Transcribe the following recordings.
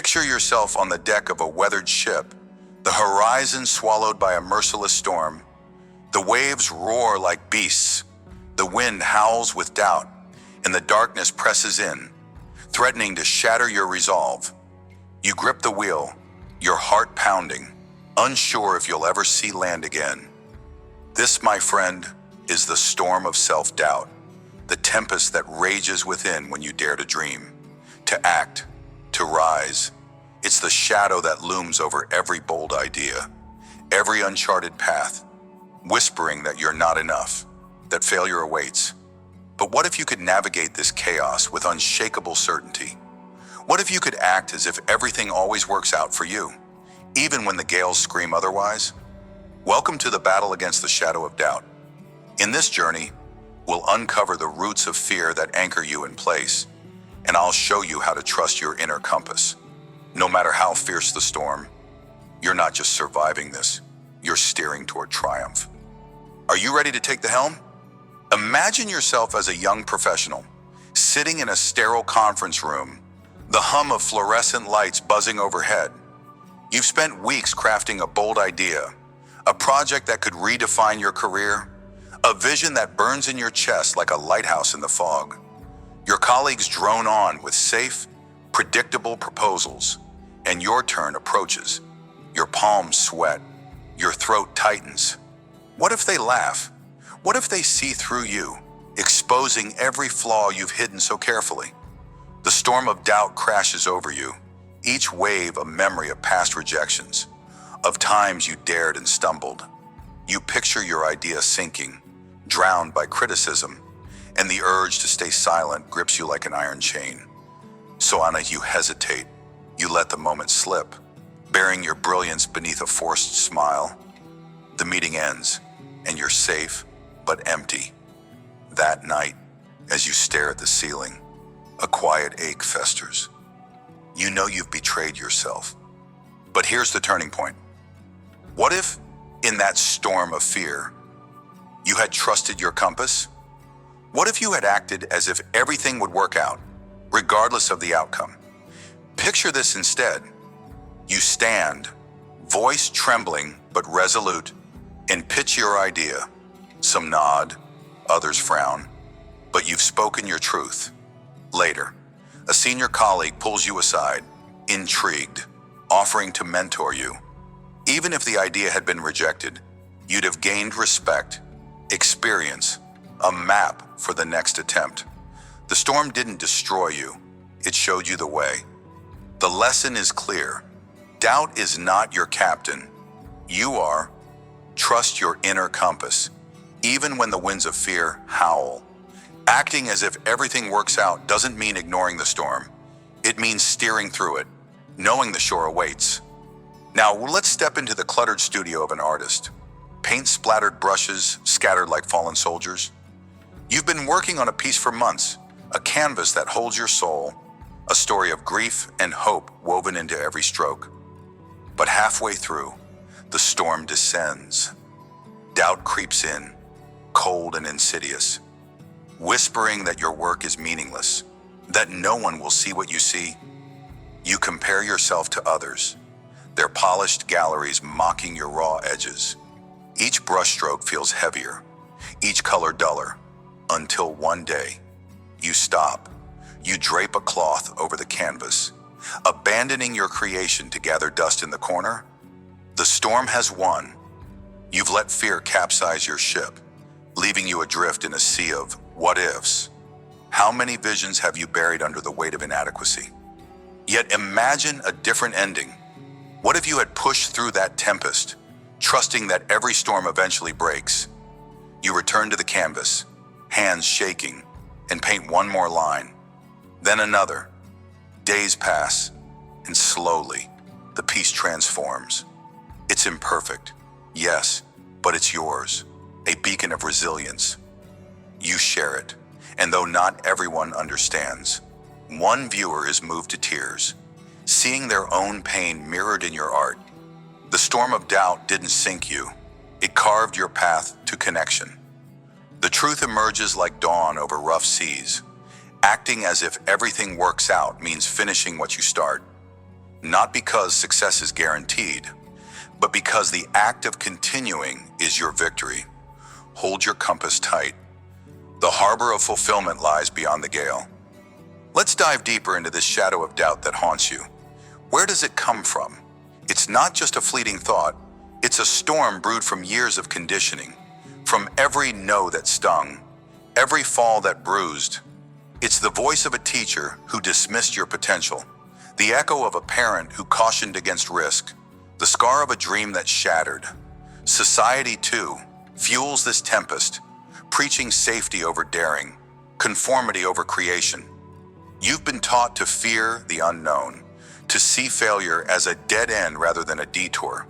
Picture yourself on the deck of a weathered ship, the horizon swallowed by a merciless storm. The waves roar like beasts, the wind howls with doubt, and the darkness presses in, threatening to shatter your resolve. You grip the wheel, your heart pounding, unsure if you'll ever see land again. This, my friend, is the storm of self-doubt, the tempest that rages within when you dare to dream, to act, to rise. It's the shadow that looms over every bold idea, every uncharted path, whispering that you're not enough, that failure awaits. But what if you could navigate this chaos with unshakable certainty? What if you could act as if everything always works out for you, even when the gales scream otherwise? Welcome to the battle against the shadow of doubt. In this journey, we'll uncover the roots of fear that anchor you in place, and I'll show you how to trust your inner compass. No matter how fierce the storm, you're not just surviving this, you're steering toward triumph. Are you ready to take the helm? Imagine yourself as a young professional, sitting in a sterile conference room, the hum of fluorescent lights buzzing overhead. You've spent weeks crafting a bold idea, a project that could redefine your career, a vision that burns in your chest like a lighthouse in the fog. Your colleagues drone on with safe, predictable proposals, and your turn approaches. Your palms sweat, your throat tightens. What if they laugh? What if they see through you, exposing every flaw you've hidden so carefully? The storm of doubt crashes over you, each wave a memory of past rejections, of times you dared and stumbled. You picture your idea sinking, drowned by criticism, and the urge to stay silent grips you like an iron chain. So Anna, you hesitate. You let the moment slip, burying your brilliance beneath a forced smile. The meeting ends, and you're safe, but empty. That night, as you stare at the ceiling, a quiet ache festers. You know you've betrayed yourself. But here's the turning point. What if, in that storm of fear, you had trusted your compass? What if you had acted as if everything would work out, regardless of the outcome? Picture this instead. You stand, voice trembling but resolute, and pitch your idea. Some nod, others frown, but you've spoken your truth. Later, a senior colleague pulls you aside, intrigued, offering to mentor you. Even if the idea had been rejected, you'd have gained respect, experience, a map for the next attempt. The storm didn't destroy you, it showed you the way. The lesson is clear. Doubt is not your captain. You are. Trust your inner compass, even when the winds of fear howl. Acting as if everything works out doesn't mean ignoring the storm. It means steering through it, knowing the shore awaits. Now, let's step into the cluttered studio of an artist. Paint-splattered brushes scattered like fallen soldiers. You've been working on a piece for months, a canvas that holds your soul, a story of grief and hope woven into every stroke. But halfway through, the storm descends. Doubt creeps in, cold and insidious, whispering that your work is meaningless, that no one will see what you see. You compare yourself to others, their polished galleries mocking your raw edges. Each brushstroke feels heavier, each color duller, until one day, you stop. You drape a cloth over the canvas, abandoning your creation to gather dust in the corner. The storm has won. You've let fear capsize your ship, leaving you adrift in a sea of what-ifs. How many visions have you buried under the weight of inadequacy? Yet imagine a different ending. What if you had pushed through that tempest, trusting that every storm eventually breaks? You return to the canvas, hands shaking, and paint one more line, then another. Days pass, and slowly, the piece transforms. It's imperfect, yes, but it's yours, a beacon of resilience. You share it, and though not everyone understands, one viewer is moved to tears, seeing their own pain mirrored in your art. The storm of doubt didn't sink you, it carved your path to connection. The truth emerges like dawn over rough seas. Acting as if everything works out means finishing what you start. Not because success is guaranteed, but because the act of continuing is your victory. Hold your compass tight. The harbor of fulfillment lies beyond the gale. Let's dive deeper into this shadow of doubt that haunts you. Where does it come from? It's not just a fleeting thought. It's a storm brewed from years of conditioning, from every no that stung, every fall that bruised. It's the voice of a teacher who dismissed your potential, the echo of a parent who cautioned against risk, the scar of a dream that shattered. Society, too, fuels this tempest, preaching safety over daring, conformity over creation. You've been taught to fear the unknown, to see failure as a dead end rather than a detour.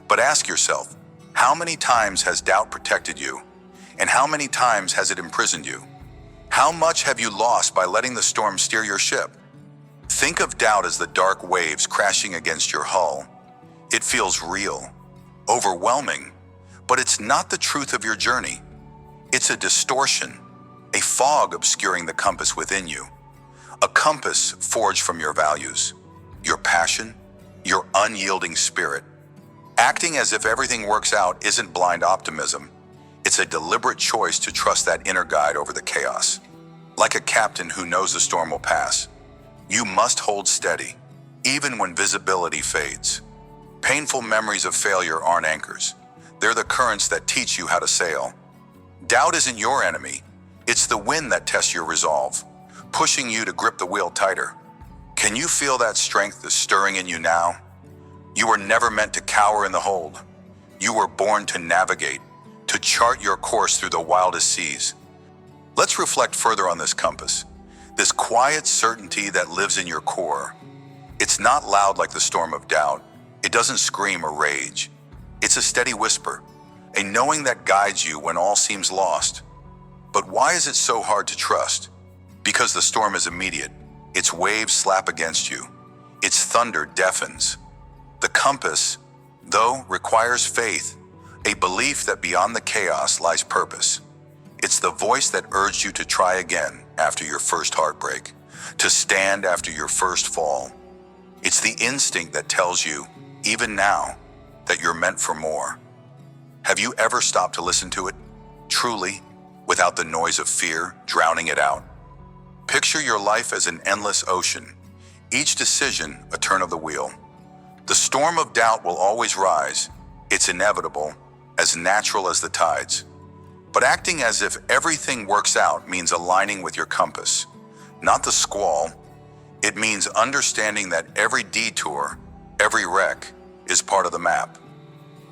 But ask yourself, how many times has doubt protected you? And how many times has it imprisoned you? How much have you lost by letting the storm steer your ship? Think of doubt as the dark waves crashing against your hull. It feels real, overwhelming, but it's not the truth of your journey. It's a distortion, a fog obscuring the compass within you. A compass forged from your values, your passion, your unyielding spirit. Acting as if everything works out isn't blind optimism. It's a deliberate choice to trust that inner guide over the chaos. Like a captain who knows the storm will pass, you must hold steady, even when visibility fades. Painful memories of failure aren't anchors. They're the currents that teach you how to sail. Doubt isn't your enemy. It's the wind that tests your resolve, pushing you to grip the wheel tighter. Can you feel that strength that's stirring in you now? You were never meant to cower in the hold. You were born to navigate, to chart your course through the wildest seas. Let's reflect further on this compass, this quiet certainty that lives in your core. It's not loud like the storm of doubt. It doesn't scream or rage. It's a steady whisper, a knowing that guides you when all seems lost. But why is it so hard to trust? Because the storm is immediate. Its waves slap against you. Its thunder deafens. The compass, though, requires faith, a belief that beyond the chaos lies purpose. It's the voice that urged you to try again after your first heartbreak, to stand after your first fall. It's the instinct that tells you, even now, that you're meant for more. Have you ever stopped to listen to it, truly, without the noise of fear drowning it out? Picture your life as an endless ocean, each decision a turn of the wheel. The storm of doubt will always rise. It's inevitable, as natural as the tides. But acting as if everything works out means aligning with your compass, not the squall. It means understanding that every detour, every wreck, is part of the map.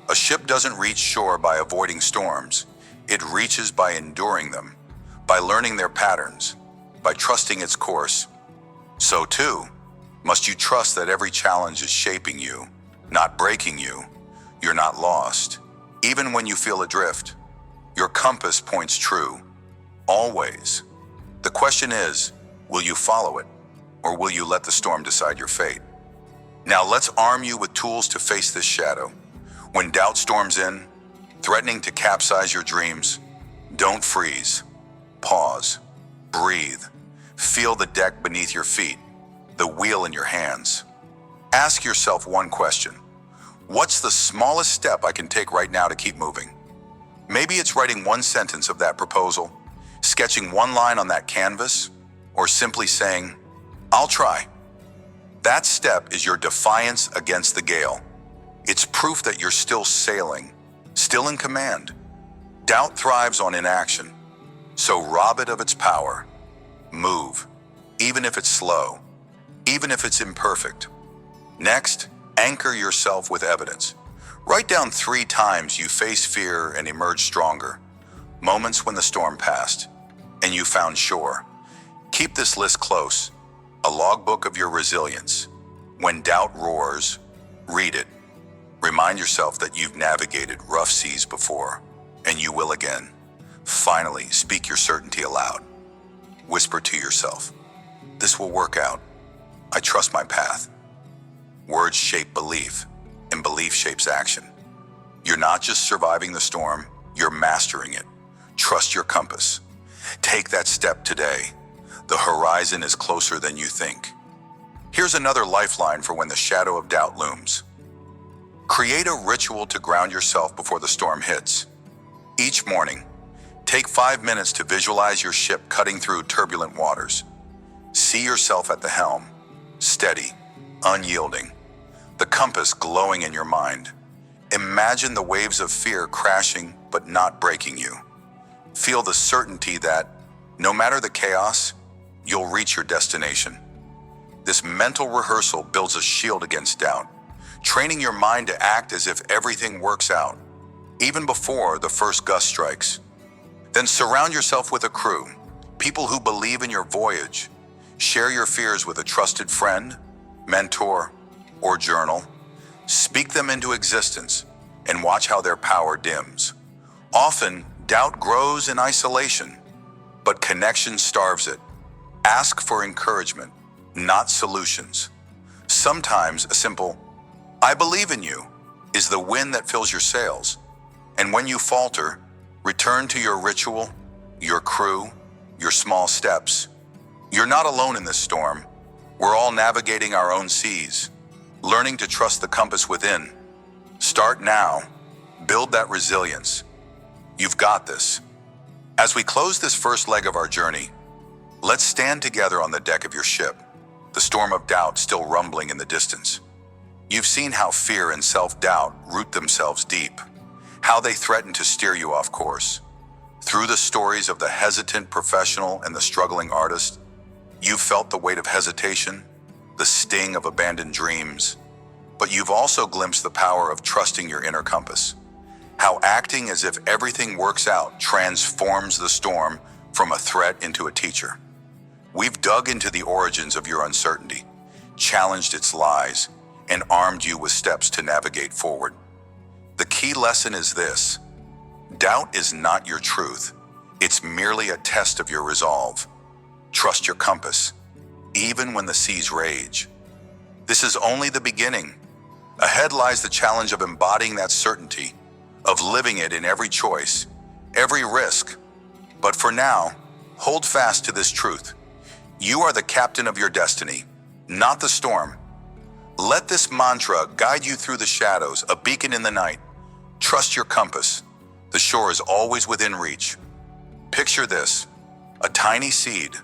A ship doesn't reach shore by avoiding storms. It reaches by enduring them, by learning their patterns, by trusting its course. So too, must you trust that every challenge is shaping you, not breaking you. You're not lost. Even when you feel adrift, your compass points true, always. The question is, will you follow it, or will you let the storm decide your fate? Now let's arm you with tools to face this shadow. When doubt storms in, threatening to capsize your dreams, don't freeze. Pause. Breathe. Feel the deck beneath your feet, the wheel in your hands. Ask yourself one question. What's the smallest step I can take right now to keep moving? Maybe it's writing one sentence of that proposal, sketching one line on that canvas, or simply saying, I'll try. That step is your defiance against the gale. It's proof that you're still sailing, still in command. Doubt thrives on inaction, so rob it of its power. Move, even if it's slow, even if it's imperfect. Next, anchor yourself with evidence. Write down 3 times you faced fear and emerged stronger, moments when the storm passed, and you found shore. Keep this list close, a logbook of your resilience. When doubt roars, read it. Remind yourself that you've navigated rough seas before, and you will again. Finally, speak your certainty aloud. Whisper to yourself, this will work out. I trust my path. Words shape belief, and belief shapes action. You're not just surviving the storm, you're mastering it. Trust your compass. Take that step today. The horizon is closer than you think. Here's another lifeline for when the shadow of doubt looms. Create a ritual to ground yourself before the storm hits. Each morning, take 5 minutes to visualize your ship cutting through turbulent waters. See yourself at the helm, steady, unyielding, the compass glowing in your mind. Imagine the waves of fear crashing but not breaking you. Feel the certainty that, no matter the chaos, you'll reach your destination. This mental rehearsal builds a shield against doubt, training your mind to act as if everything works out, even before the first gust strikes. Then surround yourself with a crew, people who believe in your voyage. Share your fears with a trusted friend, mentor, or journal. Speak them into existence and watch how their power dims. Often, doubt grows in isolation, but connection starves it. Ask for encouragement, not solutions. Sometimes a simple, "I believe in you," is the wind that fills your sails. And when you falter, return to your ritual, your crew, your small steps. You're not alone in this storm. We're all navigating our own seas, learning to trust the compass within. Start now. Build that resilience. You've got this. As we close this first leg of our journey, let's stand together on the deck of your ship, the storm of doubt still rumbling in the distance. You've seen how fear and self-doubt root themselves deep, how they threaten to steer you off course. Through the stories of the hesitant professional and the struggling artist, you've felt the weight of hesitation, the sting of abandoned dreams, but you've also glimpsed the power of trusting your inner compass, how acting as if everything works out transforms the storm from a threat into a teacher. We've dug into the origins of your uncertainty, challenged its lies, and armed you with steps to navigate forward. The key lesson is this: doubt is not your truth. It's merely a test of your resolve. Trust your compass, even when the seas rage. This is only the beginning. Ahead lies the challenge of embodying that certainty, of living it in every choice, every risk. But for now, hold fast to this truth. You are the captain of your destiny, not the storm. Let this mantra guide you through the shadows, a beacon in the night. Trust your compass. The shore is always within reach. Picture this: a tiny seed,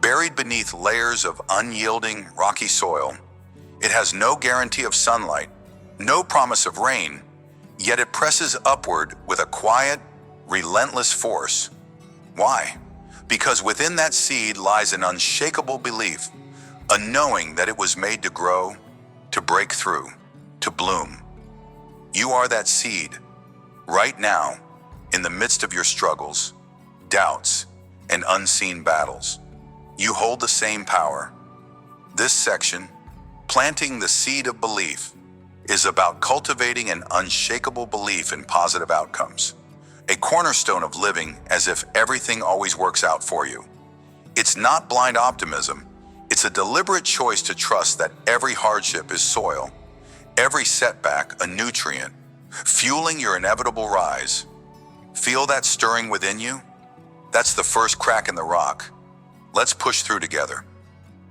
buried beneath layers of unyielding, rocky soil. It has no guarantee of sunlight, no promise of rain, yet it presses upward with a quiet, relentless force. Why? Because within that seed lies an unshakable belief, a knowing that it was made to grow, to break through, to bloom. You are that seed, right now, in the midst of your struggles, doubts, and unseen battles. You hold the same power. This section, Planting the Seed of Belief, is about cultivating an unshakable belief in positive outcomes, a cornerstone of living as if everything always works out for you. It's not blind optimism. It's a deliberate choice to trust that every hardship is soil, every setback a nutrient, fueling your inevitable rise. Feel that stirring within you? That's the first crack in the rock. Let's push through together.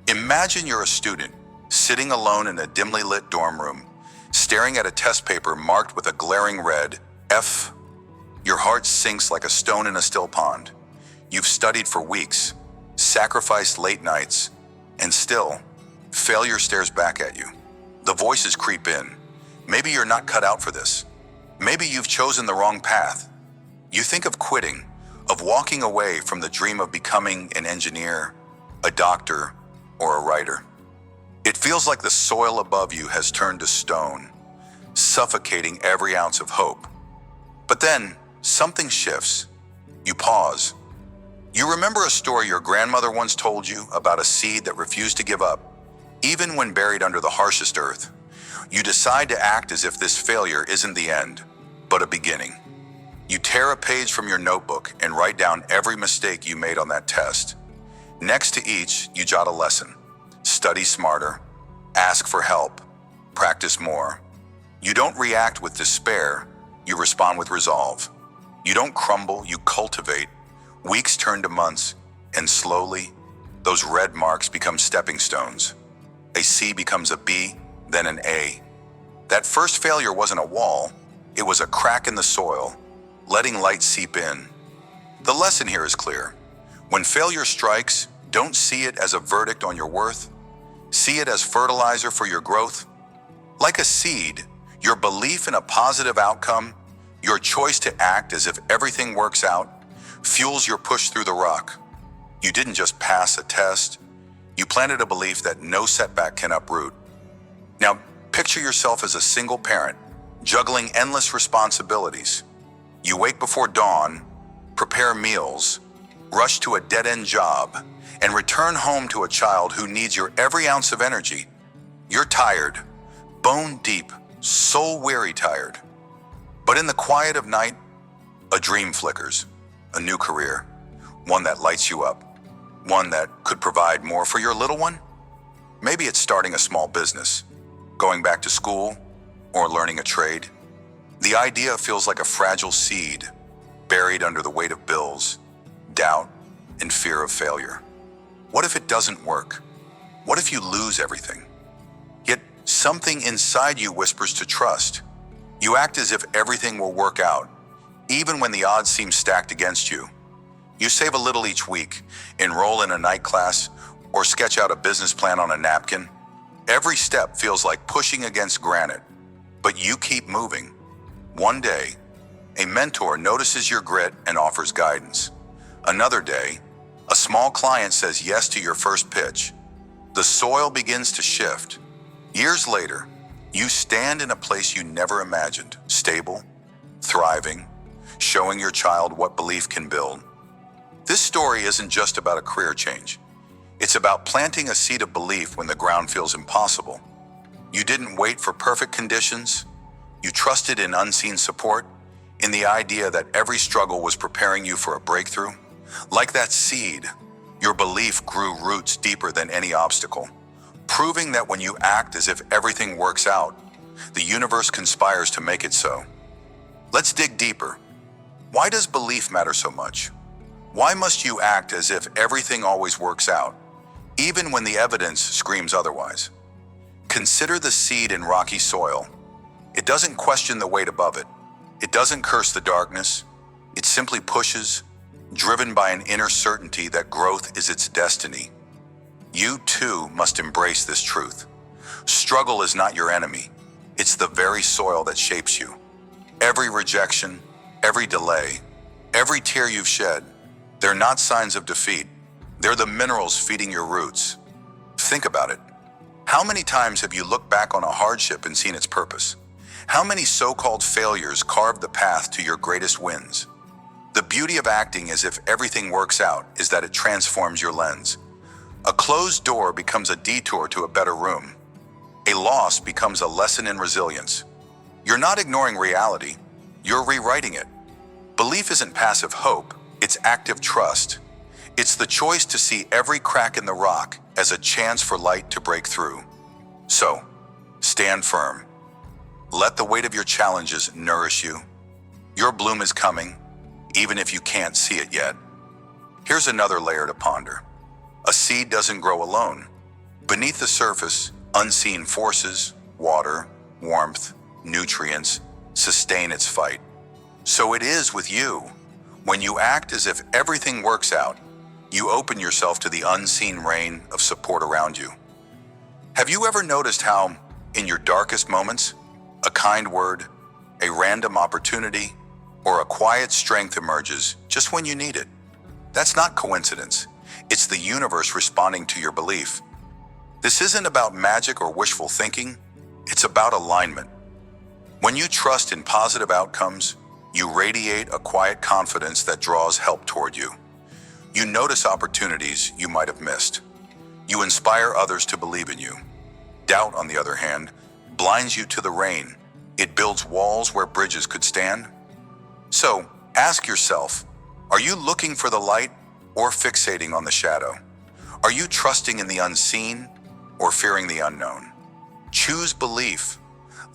Imagine you're a student, sitting alone in a dimly lit dorm room, staring at a test paper marked with a glaring red F. Your heart sinks like a stone in a still pond. You've studied for weeks, sacrificed late nights, and still, failure stares back at you. The voices creep in. Maybe you're not cut out for this. Maybe you've chosen the wrong path. You think of quitting, of walking away from the dream of becoming an engineer, a doctor, or a writer. It feels like the soil above you has turned to stone, suffocating every ounce of hope. But then, something shifts. You pause. You remember a story your grandmother once told you about a seed that refused to give up, even when buried under the harshest earth. You decide to act as if this failure isn't the end, but a beginning. You tear a page from your notebook and write down every mistake you made on that test. Next to each, you jot a lesson. Study smarter, ask for help, practice more. You don't react with despair, you respond with resolve. You don't crumble, you cultivate. Weeks turn to months, and slowly, those red marks become stepping stones. A C becomes a B, then an A. That first failure wasn't a wall, it was a crack in the soil, letting light seep in. The lesson here is clear. When failure strikes, don't see it as a verdict on your worth. See it as fertilizer for your growth. Like a seed, your belief in a positive outcome, your choice to act as if everything works out, fuels your push through the rock. You didn't just pass a test, you planted a belief that no setback can uproot. Now, picture yourself as a single parent, juggling endless responsibilities. You wake before dawn, prepare meals, rush to a dead-end job, and return home to a child who needs your every ounce of energy. You're tired, bone deep, soul-weary tired. But in the quiet of night, a dream flickers, a new career, one that lights you up, one that could provide more for your little one. Maybe it's starting a small business, going back to school, or learning a trade. The idea feels like a fragile seed, buried under the weight of bills, doubt, and fear of failure. What if it doesn't work? What if you lose everything? Yet something inside you whispers to trust. You act as if everything will work out, even when the odds seem stacked against you. You save a little each week, enroll in a night class, or sketch out a business plan on a napkin. Every step feels like pushing against granite, but you keep moving. One day, a mentor notices your grit and offers guidance. Another day, a small client says yes to your first pitch. The soil begins to shift. Years later, you stand in a place you never imagined, stable, thriving, showing your child what belief can build. This story isn't just about a career change. It's about planting a seed of belief when the ground feels impossible. You didn't wait for perfect conditions. You trusted in unseen support, in the idea that every struggle was preparing you for a breakthrough. Like that seed, your belief grew roots deeper than any obstacle, proving that when you act as if everything works out, the universe conspires to make it so. Let's dig deeper. Why does belief matter so much? Why must you act as if everything always works out, even when the evidence screams otherwise? Consider the seed in rocky soil. It doesn't question the weight above it. It doesn't curse the darkness. It simply pushes, driven by an inner certainty that growth is its destiny. You too must embrace this truth. Struggle is not your enemy. It's the very soil that shapes you. Every rejection, every delay, every tear you've shed, they're not signs of defeat. They're the minerals feeding your roots. Think about it. How many times have you looked back on a hardship and seen its purpose? How many so-called failures carved the path to your greatest wins? The beauty of acting as if everything works out is that it transforms your lens. A closed door becomes a detour to a better room. A loss becomes a lesson in resilience. You're not ignoring reality, you're rewriting it. Belief isn't passive hope, it's active trust. It's the choice to see every crack in the rock as a chance for light to break through. So, stand firm. Let the weight of your challenges nourish you. Your bloom is coming, even if you can't see it yet. Here's another layer to ponder. A seed doesn't grow alone. Beneath the surface, unseen forces, water, warmth, nutrients, sustain its fight. So it is with you. When you act as if everything works out, you open yourself to the unseen rain of support around you. Have you ever noticed how, in your darkest moments, a kind word, a random opportunity, or a quiet strength emerges just when you need it? That's not coincidence. It's the universe responding to your belief. This isn't about magic or wishful thinking. It's about alignment. When you trust in positive outcomes, you radiate a quiet confidence that draws help toward you. You notice opportunities you might have missed. You inspire others to believe in you. Doubt, on the other hand, blinds you to the rain. It builds walls where bridges could stand. So, ask yourself, are you looking for the light or fixating on the shadow? Are you trusting in the unseen or fearing the unknown? Choose belief.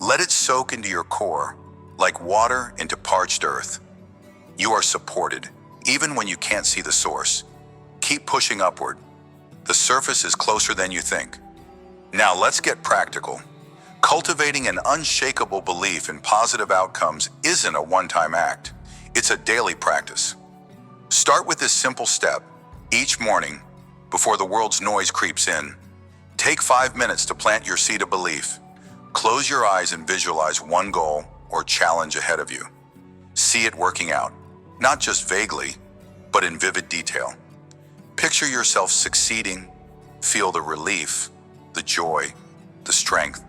Let it soak into your core, like water into parched earth. You are supported, even when you can't see the source. Keep pushing upward. The surface is closer than you think. Now let's get practical. Cultivating an unshakable belief in positive outcomes isn't a one-time act. It's a daily practice. Start with this simple step. Each morning, before the world's noise creeps in, take 5 minutes to plant your seed of belief. Close your eyes and visualize one goal or challenge ahead of you. See it working out, not just vaguely, but in vivid detail. Picture yourself succeeding, feel the relief, the joy, the strength.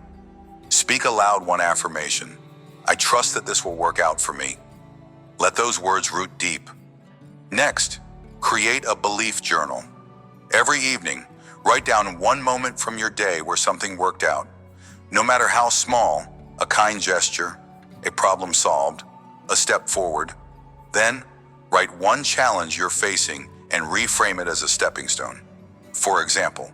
Speak aloud one affirmation. I trust that this will work out for me. Let those words root deep. Next, create a belief journal. Every evening, write down one moment from your day where something worked out. No matter how small, a kind gesture, a problem solved, a step forward. Then, write one challenge you're facing and reframe it as a stepping stone. For example,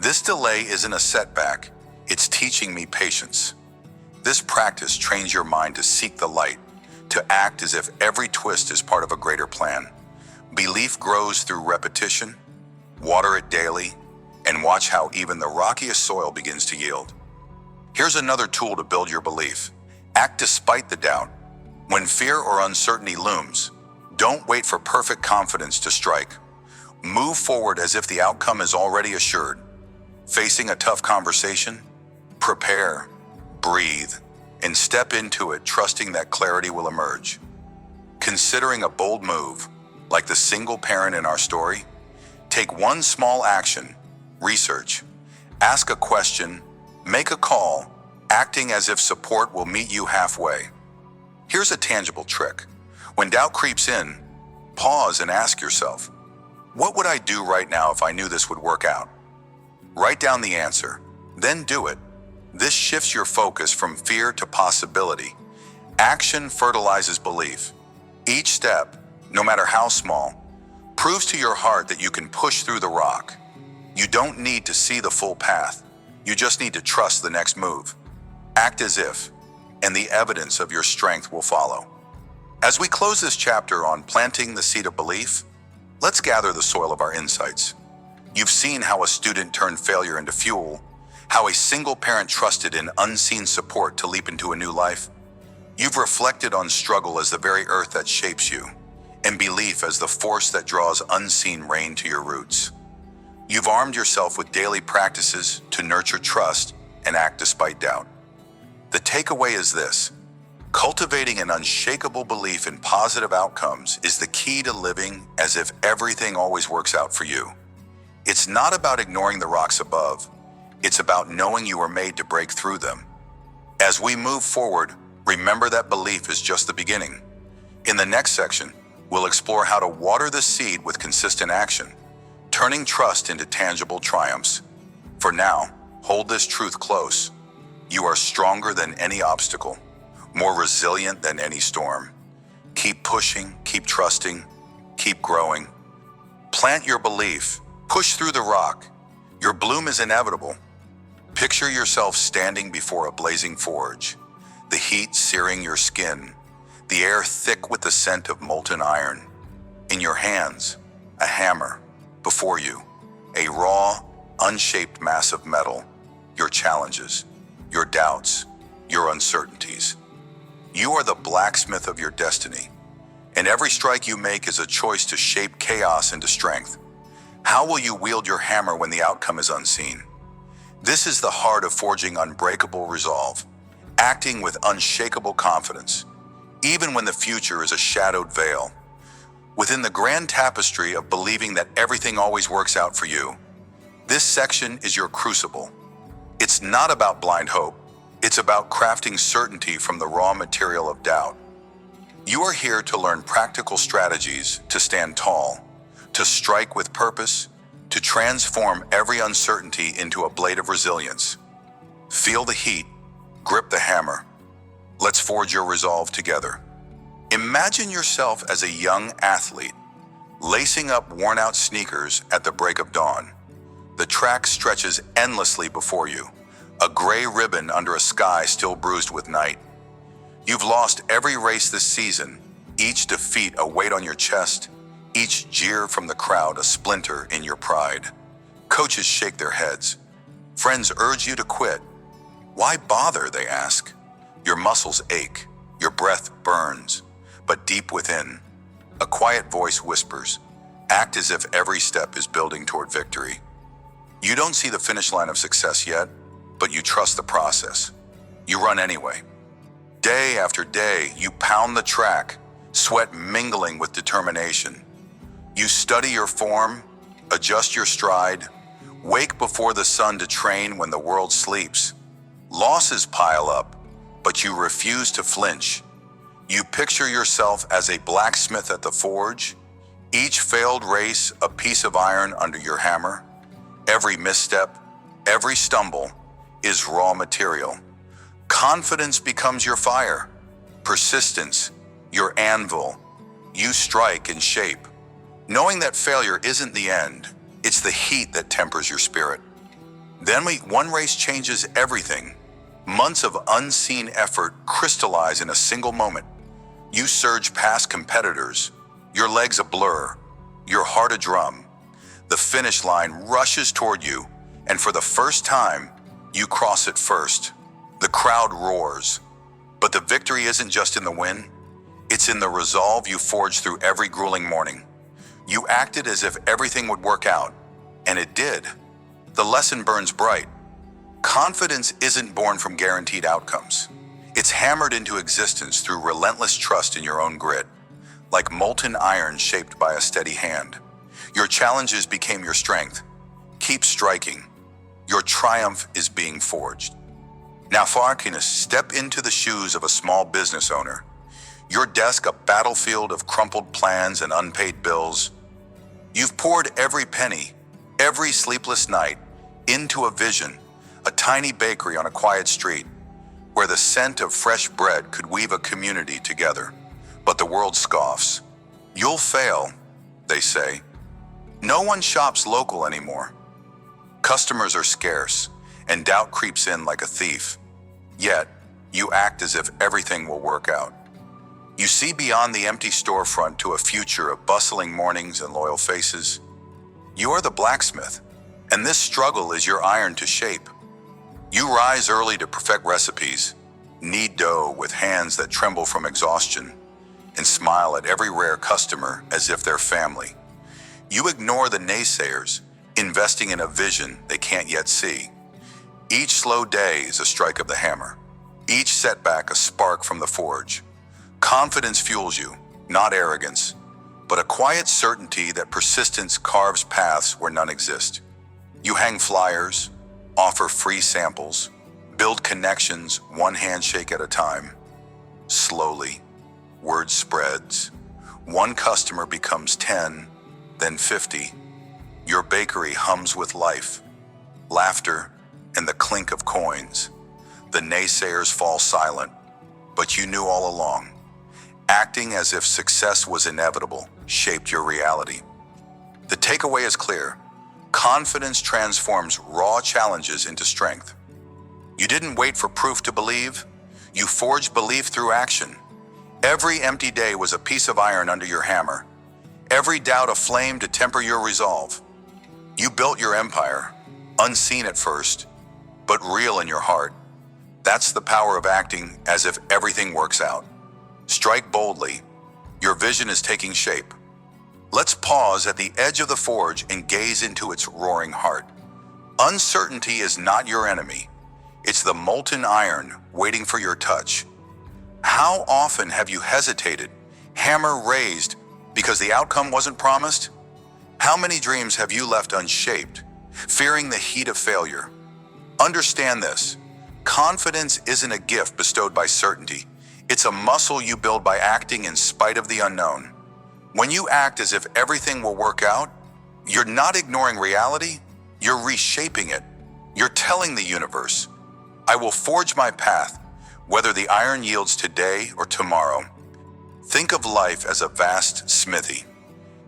this delay isn't a setback, it's teaching me patience. This practice trains your mind to seek the light, to act as if every twist is part of a greater plan. Belief grows through repetition. Water it daily, and watch how even the rockiest soil begins to yield. Here's another tool to build your belief. Act despite the doubt. When fear or uncertainty looms, don't wait for perfect confidence to strike. Move forward as if the outcome is already assured. Facing a tough conversation? Prepare, breathe, and step into it trusting that clarity will emerge. Considering a bold move, like the single parent in our story, take one small action, research, ask a question, make a call, acting as if support will meet you halfway. Here's a tangible trick. When doubt creeps in, pause and ask yourself, what would I do right now if I knew this would work out? Write down the answer, then do it. This shifts your focus from fear to possibility. Action fertilizes belief. Each step, no matter how small, proves to your heart that you can push through the rock. You don't need to see the full path. You just need to trust the next move. Act as if, and the evidence of your strength will follow. As we close this chapter on planting the seed of belief, let's gather the soil of our insights. You've seen how a student turned failure into fuel, how a single parent trusted in unseen support to leap into a new life. You've reflected on struggle as the very earth that shapes you, and belief as the force that draws unseen rain to your roots. You've armed yourself with daily practices to nurture trust and act despite doubt. The takeaway is this: cultivating an unshakable belief in positive outcomes is the key to living as if everything always works out for you. It's not about ignoring the rocks above. It's about knowing you are made to break through them. As we move forward, remember that belief is just the beginning. In the next section, we'll explore how to water the seed with consistent action, turning trust into tangible triumphs. For now, hold this truth close. You are stronger than any obstacle, more resilient than any storm. Keep pushing, keep trusting, keep growing. Plant your belief, push through the rock. Your bloom is inevitable. Picture yourself standing before a blazing forge, the heat searing your skin, the air thick with the scent of molten iron. In your hands, a hammer. Before you, a raw, unshaped mass of metal. Your challenges, your doubts, your uncertainties. You are the blacksmith of your destiny, and every strike you make is a choice to shape chaos into strength. How will you wield your hammer when the outcome is unseen? This is the heart of forging unbreakable resolve, acting with unshakable confidence, even when the future is a shadowed veil. Within the grand tapestry of believing that everything always works out for you, this section is your crucible. It's not about blind hope. It's about crafting certainty from the raw material of doubt. You are here to learn practical strategies to stand tall, to strike with purpose, to transform every uncertainty into a blade of resilience. Feel the heat, grip the hammer. Let's forge your resolve together. Imagine yourself as a young athlete, lacing up worn-out sneakers at the break of dawn. The track stretches endlessly before you, a gray ribbon under a sky still bruised with night. You've lost every race this season, each defeat a weight on your chest, each jeer from the crowd a splinter in your pride. Coaches shake their heads. Friends urge you to quit. Why bother, they ask. Your muscles ache, your breath burns, but deep within, a quiet voice whispers, act as if every step is building toward victory. You don't see the finish line of success yet, but you trust the process. You run anyway. Day after day, you pound the track, sweat mingling with determination. You study your form, adjust your stride, wake before the sun to train when the world sleeps. Losses pile up, but you refuse to flinch. You picture yourself as a blacksmith at the forge, each failed race a piece of iron under your hammer. Every misstep, every stumble is raw material. Confidence becomes your fire, persistence, your anvil. You strike and shape, knowing that failure isn't the end, it's the heat that tempers your spirit. Then one race changes everything. Months of unseen effort crystallize in a single moment. You surge past competitors, your legs a blur, your heart a drum. The finish line rushes toward you, and for the first time, you cross it first. The crowd roars, but the victory isn't just in the win, it's in the resolve you forged through every grueling morning. You acted as if everything would work out, and it did. The lesson burns bright. Confidence isn't born from guaranteed outcomes. It's hammered into existence through relentless trust in your own grit, like molten iron shaped by a steady hand. Your challenges became your strength. Keep striking. Your triumph is being forged. Now, Frankl, step into the shoes of a small business owner. Your desk a battlefield of crumpled plans and unpaid bills. You've poured every penny, every sleepless night, into a vision, a tiny bakery on a quiet street, where the scent of fresh bread could weave a community together. But the world scoffs. You'll fail, they say. No one shops local anymore. Customers are scarce, and doubt creeps in like a thief. Yet, you act as if everything will work out. You see beyond the empty storefront to a future of bustling mornings and loyal faces. You are the blacksmith, and this struggle is your iron to shape. You rise early to perfect recipes, knead dough with hands that tremble from exhaustion, and smile at every rare customer as if they're family. You ignore the naysayers, investing in a vision they can't yet see. Each slow day is a strike of the hammer, each setback a spark from the forge. Confidence fuels you, not arrogance, but a quiet certainty that persistence carves paths where none exist. You hang flyers, offer free samples, build connections one handshake at a time. Slowly, word spreads. One customer becomes 10, then 50. Your bakery hums with life, laughter, and the clink of coins. The naysayers fall silent, but you knew all along. Acting as if success was inevitable shaped your reality. The takeaway is clear. Confidence transforms raw challenges into strength. You didn't wait for proof to believe. You forged belief through action. Every empty day was a piece of iron under your hammer. Every doubt a flame to temper your resolve. You built your empire, unseen at first, but real in your heart. That's the power of acting as if everything works out. Strike boldly. Your vision is taking shape. Let's pause at the edge of the forge and gaze into its roaring heart. Uncertainty is not your enemy. It's the molten iron waiting for your touch. How often have you hesitated, hammer raised, because the outcome wasn't promised? How many dreams have you left unshaped, fearing the heat of failure? Understand this. Confidence isn't a gift bestowed by certainty. It's a muscle you build by acting in spite of the unknown. When you act as if everything will work out, you're not ignoring reality, you're reshaping it. You're telling the universe, I will forge my path, whether the iron yields today or tomorrow. Think of life as a vast smithy.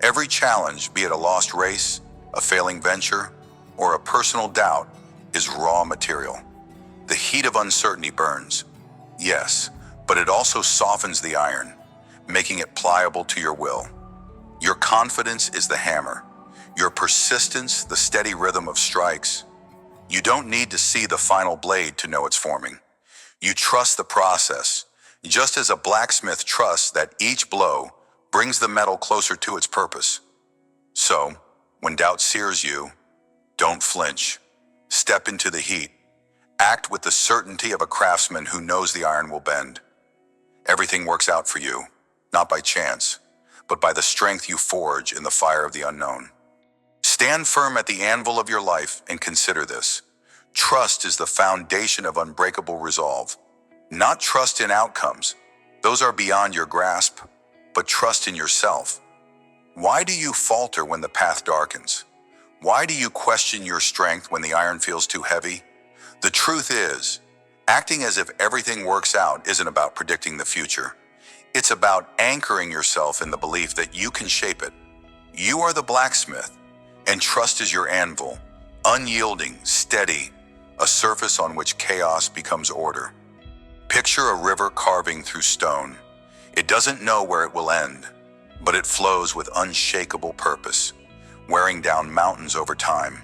Every challenge, be it a lost race, a failing venture, or a personal doubt, is raw material. The heat of uncertainty burns, yes, but it also softens the iron, making it pliable to your will. Your confidence is the hammer, your persistence the steady rhythm of strikes, You don't need to see the final blade to know it's forming. You trust the process, just as a blacksmith trusts that each blow brings the metal closer to its purpose. So, when doubt sears you, don't flinch. Step into the heat. Act with the certainty of a craftsman who knows the iron will bend. Everything works out for you, not by chance, but by the strength you forge in the fire of the unknown. Stand firm at the anvil of your life and consider this. Trust is the foundation of unbreakable resolve. Not trust in outcomes. Those are beyond your grasp, but trust in yourself. Why do you falter when the path darkens? Why do you question your strength when the iron feels too heavy? The truth is, acting as if everything works out isn't about predicting the future. It's about anchoring yourself in the belief that you can shape it. You are the blacksmith, and trust is your anvil, unyielding, steady, a surface on which chaos becomes order. Picture a river carving through stone. It doesn't know where it will end, but it flows with unshakable purpose, wearing down mountains over time.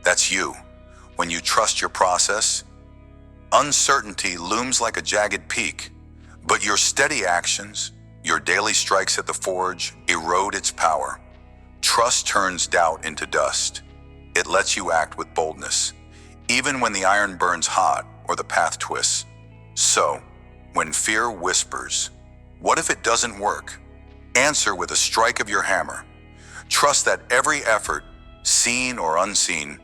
That's you. When you trust your process, uncertainty looms like a jagged peak, but your steady actions, your daily strikes at the forge, erode its power. Trust turns doubt into dust. It lets you act with boldness, even when the iron burns hot or the path twists. So, when fear whispers, "What if it doesn't work?" answer with a strike of your hammer. Trust that every effort, seen or unseen,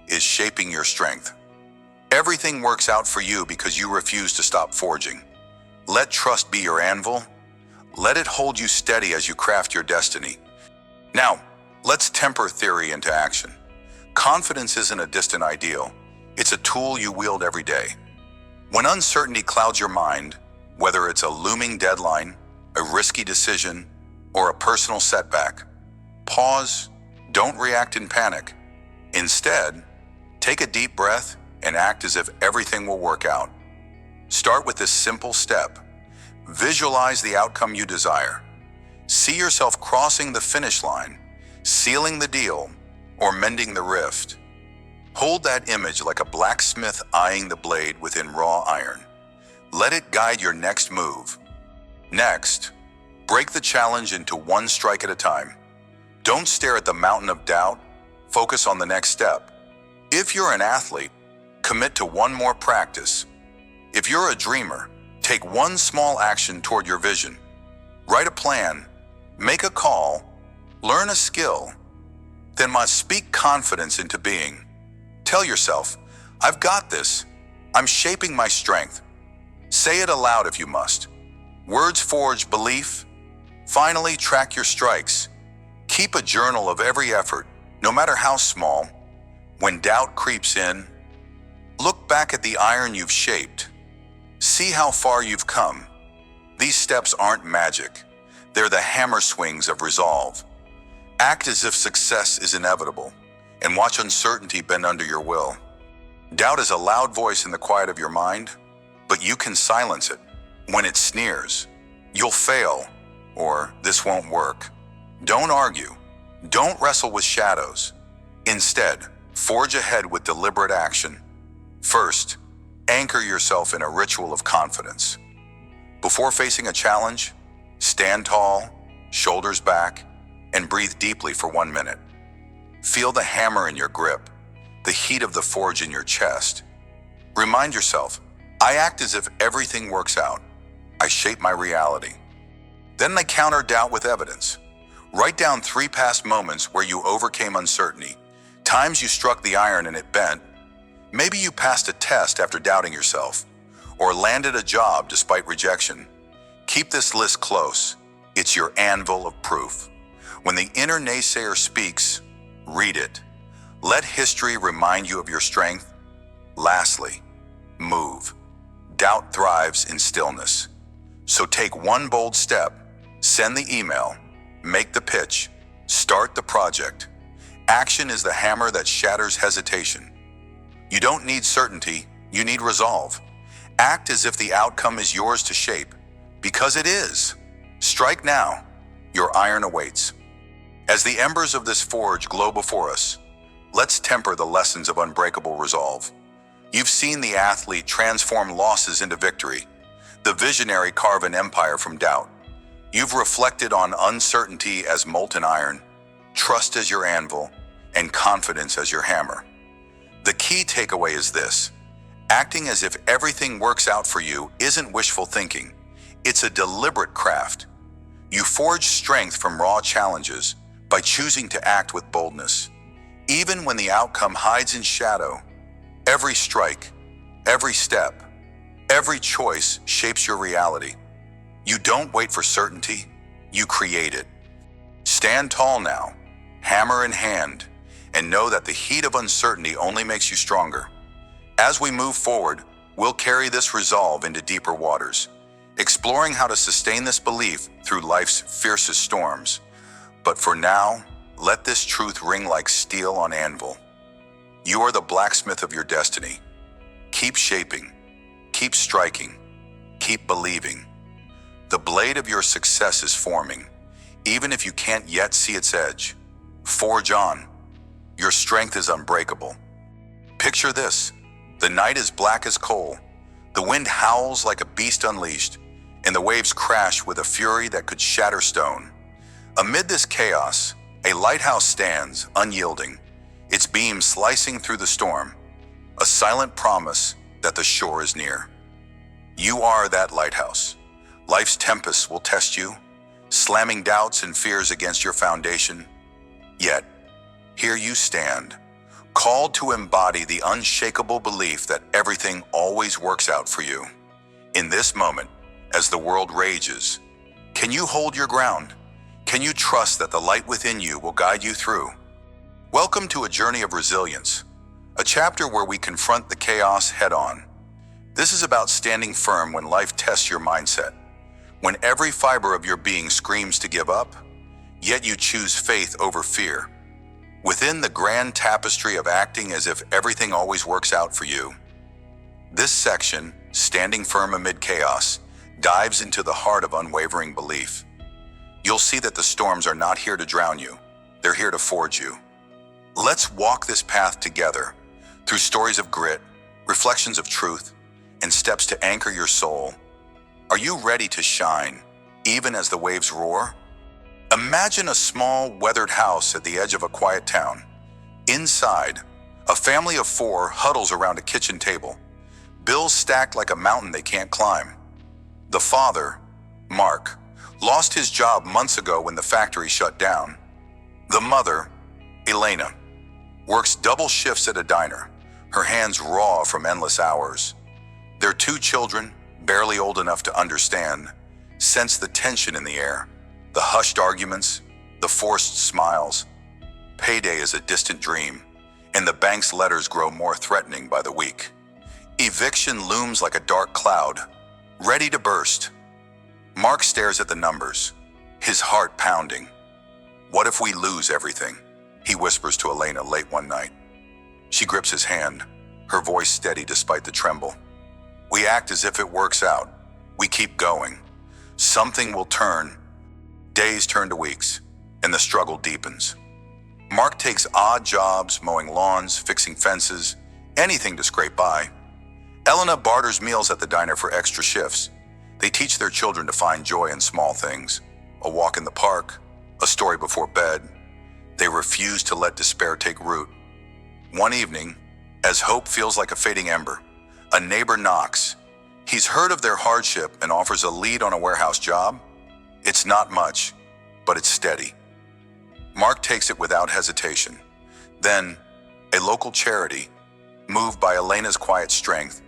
is shaping your strength. Everything works out for you because you refuse to stop forging. Let trust be your anvil. Let it hold you steady as you craft your destiny. Now, let's temper theory into action. Confidence isn't a distant ideal. It's a tool you wield every day. When uncertainty clouds your mind, whether it's a looming deadline, a risky decision, or a personal setback, pause, don't react in panic. Instead, take a deep breath and act as if everything will work out. Start with this simple step. Visualize the outcome you desire. See yourself crossing the finish line, sealing the deal, or mending the rift. Hold that image like a blacksmith eyeing the blade within raw iron. Let it guide your next move. Next, break the challenge into one strike at a time. Don't stare at the mountain of doubt. Focus on the next step. If you're an athlete, commit to one more practice. If you're a dreamer, take one small action toward your vision. Write a plan, make a call, learn a skill, then must speak confidence into being. Tell yourself, "I've got this. I'm shaping my strength." Say it aloud if you must. Words forge belief. Finally, track your strikes. Keep a journal of every effort, no matter how small. When doubt creeps in, look back at the iron you've shaped. See how far you've come. These steps aren't magic. They're the hammer swings of resolve. Act as if success is inevitable, and watch uncertainty bend under your will. Doubt is a loud voice in the quiet of your mind, but you can silence it. When it sneers, "You'll fail," or "This won't work." Don't argue. Don't wrestle with shadows. Instead, forge ahead with deliberate action. First, anchor yourself in a ritual of confidence. Before facing a challenge, stand tall, shoulders back, and breathe deeply for 1 minute. Feel the hammer in your grip, the heat of the forge in your chest. Remind yourself, "I act as if everything works out. I shape my reality." Then counter doubt with evidence. Write down 3 past moments where you overcame uncertainty, times you struck the iron and it bent. Maybe you passed a test after doubting yourself, or landed a job despite rejection. Keep this list close. It's your anvil of proof. When the inner naysayer speaks, read it. Let history remind you of your strength. Lastly, move. Doubt thrives in stillness. So take one bold step, send the email, make the pitch, start the project. Action is the hammer that shatters hesitation. You don't need certainty, you need resolve. Act as if the outcome is yours to shape, because it is. Strike now, your iron awaits. As the embers of this forge glow before us, Let's temper the lessons of unbreakable resolve. You've seen the athlete transform losses into victory, the visionary carve an empire from doubt. You've reflected on uncertainty as molten iron, trust as your anvil, and confidence as your hammer. The key takeaway is this: acting as if everything works out for you isn't wishful thinking. It's a deliberate craft. You forge strength from raw challenges by choosing to act with boldness. Even when the outcome hides in shadow, every strike, every step, every choice shapes your reality. You don't wait for certainty, you create it. Stand tall now, hammer in hand, and know that the heat of uncertainty only makes you stronger. As we move forward, we'll carry this resolve into deeper waters, exploring how to sustain this belief through life's fiercest storms. But for now, let this truth ring like steel on anvil. You are the blacksmith of your destiny. Keep shaping, keep striking, keep believing. The blade of your success is forming, even if you can't yet see its edge. Forge on. Your strength is unbreakable. Picture this: the night is black as coal, the wind howls like a beast unleashed, and the waves crash with a fury that could shatter stone. Amid this chaos, a lighthouse stands, unyielding, its beams slicing through the storm, a silent promise that the shore is near. You are that lighthouse. Life's tempests will test you, slamming doubts and fears against your foundation. Yet, here you stand, called to embody the unshakable belief that everything always works out for you. In this moment, as the world rages, can you hold your ground? Can you trust that the light within you will guide you through? Welcome to a journey of resilience, a chapter where we confront the chaos head-on. This is about standing firm when life tests your mindset, when every fiber of your being screams to give up, yet you choose faith over fear. Within the grand tapestry of acting as if everything always works out for you, this section, Standing Firm Amid Chaos, dives into the heart of unwavering belief. You'll see that the storms are not here to drown you, they're here to forge you. Let's walk this path together, through stories of grit, reflections of truth, and steps to anchor your soul. Are you ready to shine, even as the waves roar? Imagine a small, weathered house at the edge of a quiet town. Inside, a family of 4 huddles around a kitchen table, bills stacked like a mountain they can't climb. The father, Mark, lost his job months ago when the factory shut down. The mother, Elena, works double shifts at a diner, her hands raw from endless hours. Their 2 children, barely old enough to understand, sense the tension in the air, the hushed arguments, the forced smiles. Payday is a distant dream, and the bank's letters grow more threatening by the week. Eviction looms like a dark cloud, ready to burst. Mark stares at the numbers, his heart pounding. What if we lose everything? He whispers to Elena late one night. She grips his hand, her voice steady despite the tremble. We act as if it works out. We keep going. Something will turn. Days turn to weeks, and the struggle deepens. Mark takes odd jobs, mowing lawns, fixing fences, anything to scrape by. Elena barters meals at the diner for extra shifts. They teach their children to find joy in small things. A walk in the park, a story before bed. They refuse to let despair take root. One evening, as hope feels like a fading ember, a neighbor knocks. He's heard of their hardship and offers a lead on a warehouse job. It's not much, but it's steady. Mark takes it without hesitation. Then, a local charity, moved by Elena's quiet strength,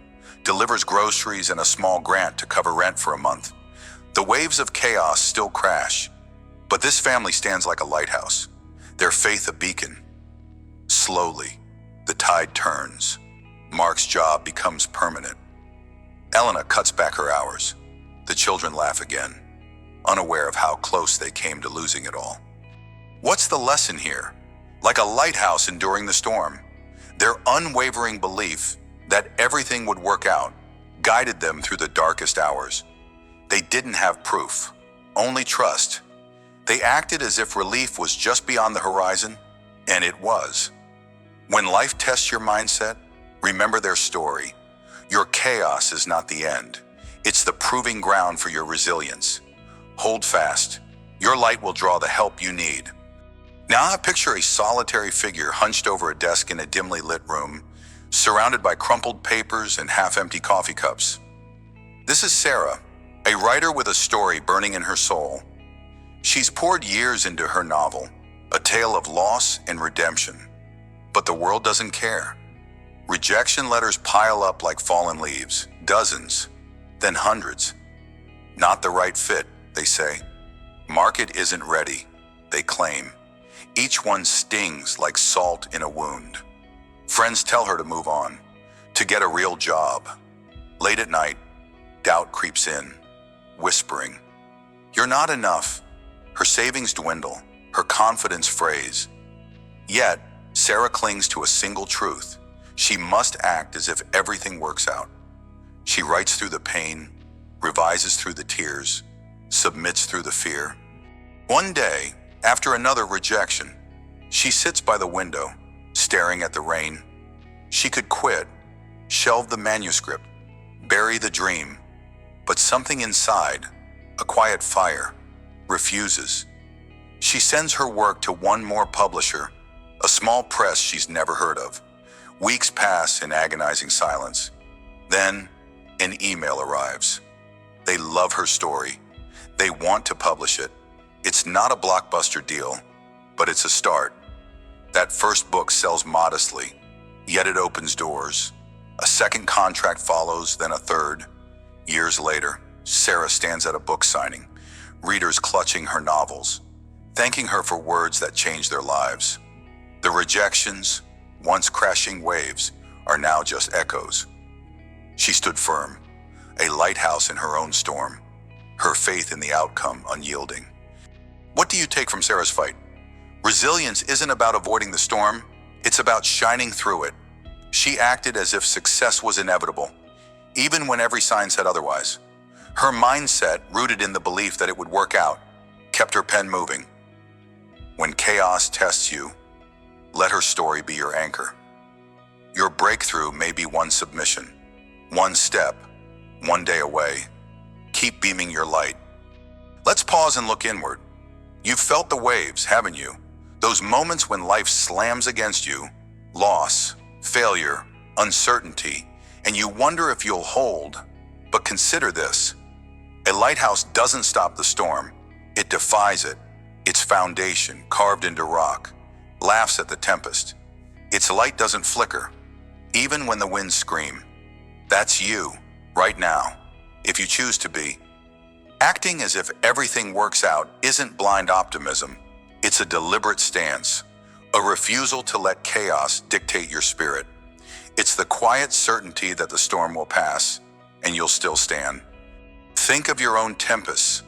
delivers groceries and a small grant to cover rent for a month. The waves of chaos still crash, but this family stands like a lighthouse, their faith a beacon. Slowly, the tide turns. Mark's job becomes permanent. Elena cuts back her hours. The children laugh again, unaware of how close they came to losing it all. What's the lesson here? Like a lighthouse enduring the storm, their unwavering belief that everything would work out guided them through the darkest hours. They didn't have proof, only trust. They acted as if relief was just beyond the horizon, and it was. When life tests your mindset, remember their story. Your chaos is not the end. It's the proving ground for your resilience. Hold fast. Your light will draw the help you need. Now I picture a solitary figure hunched over a desk in a dimly lit room, surrounded by crumpled papers and half-empty coffee cups. This is Sarah, a writer with a story burning in her soul. She's poured years into her novel, a tale of loss and redemption. But the world doesn't care. Rejection letters pile up like fallen leaves, dozens, then hundreds. Not the right fit, they say. Market isn't ready, they claim. Each one stings like salt in a wound. Friends tell her to move on, to get a real job. Late at night, doubt creeps in, whispering, "You're not enough." Her savings dwindle, her confidence frays. Yet, Sarah clings to a single truth. She must act as if everything works out. She writes through the pain, revises through the tears, submits through the fear. One day, after another rejection, she sits by the window, staring at the rain. She could quit, shelve the manuscript, bury the dream, but something inside, a quiet fire, refuses. She sends her work to one more publisher, a small press she's never heard of. Weeks pass in agonizing silence. Then, an email arrives. They love her story. They want to publish it. It's not a blockbuster deal, but it's a start. That first book sells modestly, yet it opens doors. A second contract follows, then a third. Years later, Sarah stands at a book signing, readers clutching her novels, thanking her for words that changed their lives. The rejections, once crashing waves, are now just echoes. She stood firm, a lighthouse in her own storm, her faith in the outcome unyielding. What do you take from Sarah's fight? Resilience isn't about avoiding the storm, it's about shining through it. She acted as if success was inevitable, even when every sign said otherwise. Her mindset, rooted in the belief that it would work out, kept her pen moving. When chaos tests you, let her story be your anchor. Your breakthrough may be one submission, one step, one day away. Keep beaming your light. Let's pause and look inward. You've felt the waves, haven't you? Those moments when life slams against you, loss, failure, uncertainty, and you wonder if you'll hold. But consider this. A lighthouse doesn't stop the storm. It defies it. Its foundation, carved into rock, laughs at the tempest. Its light doesn't flicker, even when the winds scream. That's you, right now, if you choose to be. Acting as if everything works out isn't blind optimism. It's a deliberate stance, a refusal to let chaos dictate your spirit. It's the quiet certainty that the storm will pass, and you'll still stand. Think of your own tempests.